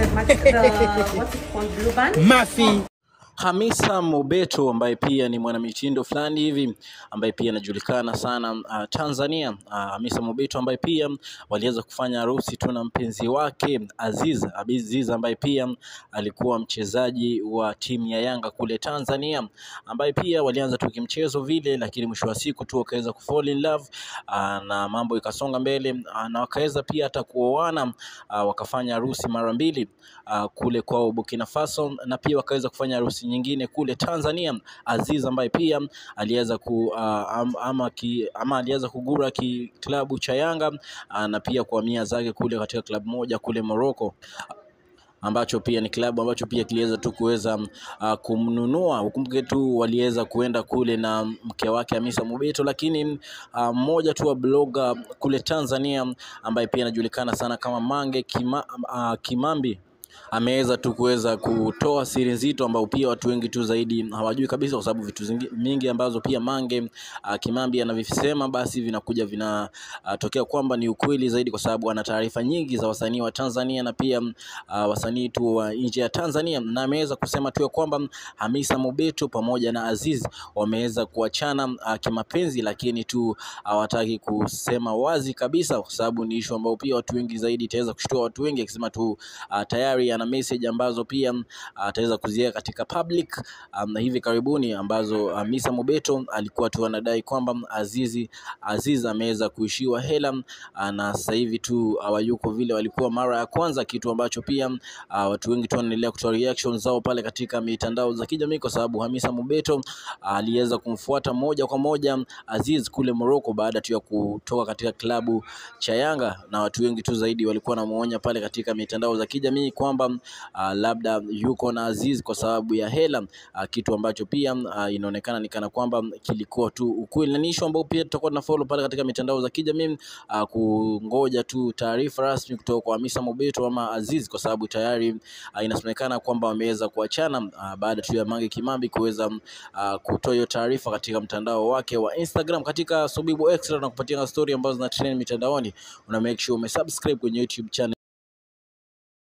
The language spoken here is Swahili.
what's it called, blue band. Mafi. Hamisa Mobeto ambaye pia ni mwanamitindo fulani hivi ambaye pia anajulikana sana Tanzania. Hamisa Mobeto ambaye pia waliweza kufanya harusi tu na mpenzi wake Aziz ambaye pia alikuwa mchezaji wa timu ya Yanga kule Tanzania, ambaye pia walianza tu kimchezo vile, lakini mwisho wa siku tu wakaweza kufall in love na mambo ikasonga mbele na wakaweza pia hata kuoana, wakafanya harusi mara mbili kule kwa Burkina Faso, na pia wakaweza kufanya harusi nyingine kule Tanzania. Aziz ambaye pia aliweza aliweza kugura klabu cha Yanga na pia kuhamia zake kule katika klabu moja kule Morocco, ambacho pia ni klabu ambacho pia kiliweza tu kuweza kumnunua. Ukumbuke tu waliweza kuenda kule na mke wake Hamisa Mobeto, lakini mmoja tu wa blogger kule Tanzania ambaye pia anajulikana sana kama Mange Kimambi ameweza tu kuweza kutoa siri nzito ambao pia watu wengi tu zaidi hawajui kabisa, kwa sababu vitu mingi ambazo pia Mange Kimambi anavisema basi vinakuja vinatokea kwamba ni ukweli zaidi, kwa sababu ana taarifa nyingi za wasanii wa Tanzania na pia wasanii tu wa nje ya Tanzania, na ameweza kusema tu kwamba Hamisa Mobeto pamoja na Aziz wameweza kuachana kimapenzi, lakini tu hawataki kusema wazi kabisa, kwa sababu ni issue ambao pia watu wengi zaidi itaweza kushtua watu wengi, akisema tu tayari ana message ambazo pia ataweza kuziweka katika public na hivi karibuni, ambazo Hamisa Mobeto alikuwa tu anadai kwamba Aziz ameweza kuishiwa hela na sasa hivi tu hawayuko vile walikuwa mara ya kwanza, kitu ambacho pia watu wengi tu wanaendelea kutoa reactions zao pale katika mitandao za kijamii, kwa sababu Hamisa Mobeto aliweza kumfuata moja kwa moja Aziz kule Morocco baada tu ya kutoka katika klabu cha Yanga, na watu wengi tu zaidi walikuwa wanamuonya pale katika mitandao za kijamii kwamba labda yuko na Aziz kwa sababu ya hela, kitu ambacho pia inaonekana ni kana kwamba kilikuwa tu ukweli, na nisho ambao pia tutakuwa na follow pale katika mitandao za kijamii kungoja tu taarifa rasmi kutoka kwa Hamisa Mobeto ama Aziz, kwa sababu tayari inasemekana kwamba wameweza kuachana baada tu ya Mange Kimambi kuweza kutoa hiyo taarifa katika mtandao wake wa Instagram katika Subibu Extra, na kupatia story ambazo zina trend mitandaoni. Una make sure umesubscribe kwenye YouTube channel